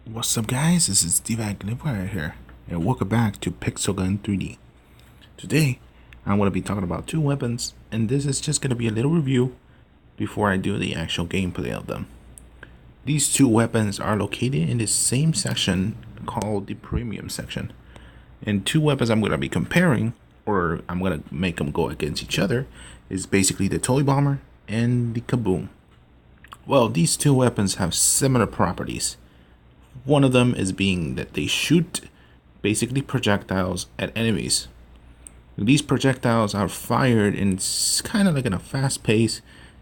What's up guys, this is Divac Livewire here, and welcome back to Pixel Gun 3D. Today, I'm going to be talking about two weapons, and this is just going to be a little review before I do the actual gameplay of them. These two weapons are located in the same section called the Premium section, and two weapons I'm going to be comparing, or I'm going to make them go against each other, is basically the Toy Bomber and the Kaboom. Well, these two weapons have similar properties. One of them is being that they shoot basically projectiles at enemies. These projectiles are fired in kind of like in a fast pace,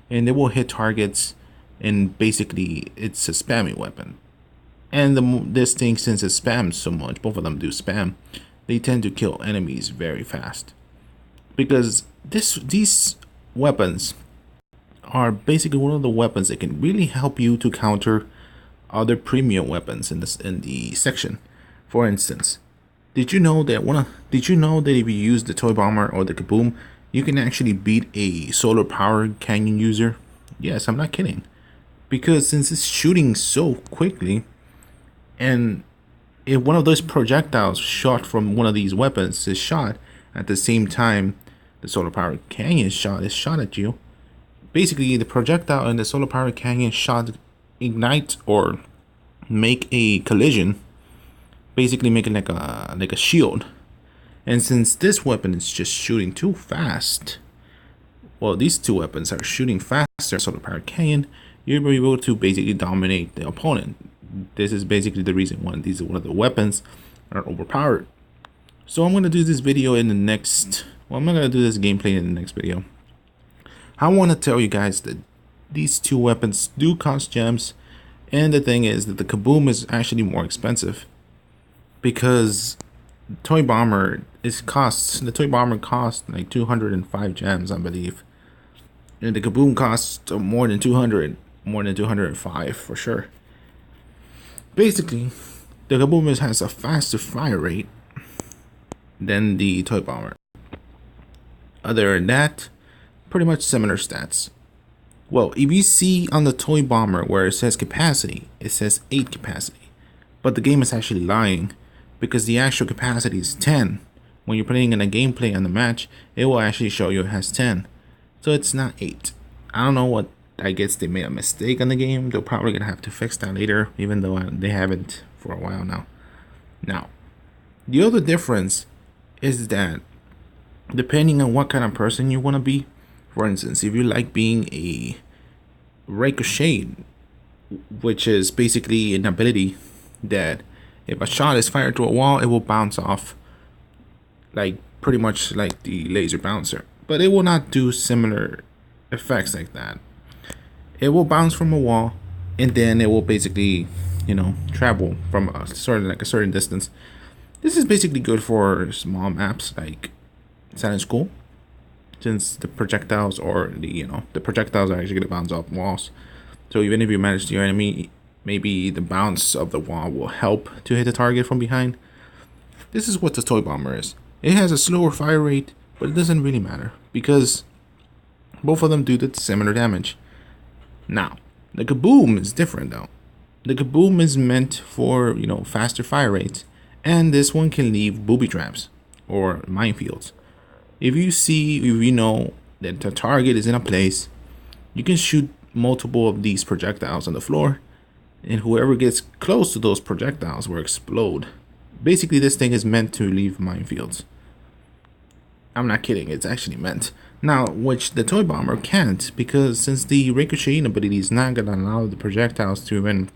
and they will hit targets, and basically it's a spammy weapon. And this thing, since it spams so much, both of them do spam, they tend to kill enemies very fast. Because these weapons are basically one of the weapons that can really help you to counter other premium weapons in the section. For instance, did you know that if you use the Toy Bomber or the Kaboom, you can actually beat a solar power cannon user? Yes, I'm not kidding. Because since it's shooting so quickly, and if one of those projectiles shot from one of these weapons is shot at the same time the solar power cannon shot is shot at you, basically the projectile and the solar power cannon shot ignite or make a collision, basically making like a shield. And since this weapon is just shooting too fast, well, these two weapons are shooting faster, solar power cannon, you'll be able to basically dominate the opponent. This is basically the reason why these are one of the weapons are overpowered. So I'm gonna do this video in the next. Well, I'm not gonna do this gameplay in the next video. I want to tell you guys that these two weapons do cost gems, and the thing is that the Kaboom is actually more expensive because the Toy Bomber costs like 205 gems, I believe, and the Kaboom costs more than 205 for sure. Basically, the Kaboom has a faster fire rate than the Toy Bomber. Other than that, pretty much similar stats. Well, if you see on the Toy Bomber where it says capacity, it says 8 capacity. But the game is actually lying, because the actual capacity is 10. When you're playing in a gameplay on the match, it will actually show you it has 10. So it's not 8. I don't know what, I guess they made a mistake on the game. They're probably going to have to fix that later, even though they haven't for a while now. Now, the other difference is that depending on what kind of person you want to be, for instance, if you like being a ricochet, which is basically an ability that if a shot is fired to a wall, it will bounce off, like pretty much like the laser bouncer, but it will not do similar effects like that. It will bounce from a wall, and then it will basically, travel from a certain distance. This is basically good for small maps like Silent School, since the projectiles or the projectiles are actually going to bounce off walls. So even if you manage your enemy, maybe the bounce of the wall will help to hit the target from behind. This is what the Toy Bomber is. It has a slower fire rate, but it doesn't really matter because both of them do the similar damage. Now, the Kaboom is different though. The Kaboom is meant for, faster fire rates, and this one can leave booby traps or minefields. If you know that the target is in a place, you can shoot multiple of these projectiles on the floor, and whoever gets close to those projectiles will explode. Basically, this thing is meant to leave minefields. I'm not kidding, it's actually meant. Now, which the Toy Bomber can't, because since the ricocheting ability is not going to allow the projectiles to even,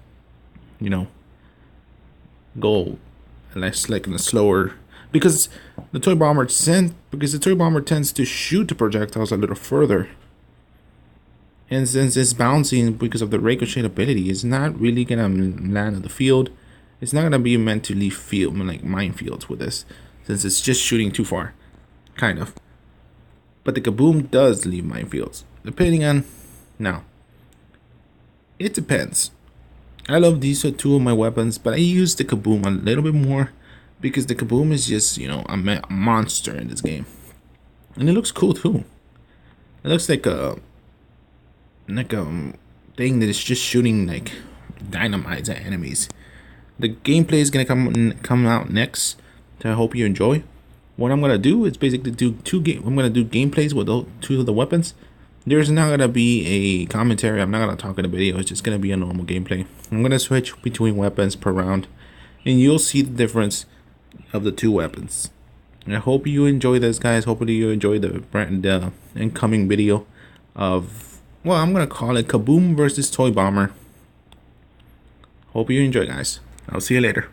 go less like in a slower. Because the Toy Bomber tends to shoot the projectiles a little further. And since it's bouncing because of the ricochet ability, it's not really gonna land on the field. It's not gonna be meant to leave minefields with this, since it's just shooting too far, kind of. But the Kaboom does leave minefields, depending on. Now, it depends. I love these are two of my weapons, but I use the Kaboom a little bit more because the Kaboom is just, a monster in this game. And it looks cool too. It looks like a thing that is just shooting like dynamites at enemies. The gameplay is gonna come out next. So I hope you enjoy. What I'm gonna do is basically do I'm gonna do gameplays with those two of the weapons. There's not gonna be a commentary. I'm not gonna talk in the video. It's just gonna be a normal gameplay. I'm gonna switch between weapons per round, and you'll see the difference of the two weapons. And I hope you enjoy this, guys. Hopefully you enjoy the incoming video of, well, I'm gonna call it Kaboom versus Toy Bomber. Hope you enjoy, guys. I'll see you later.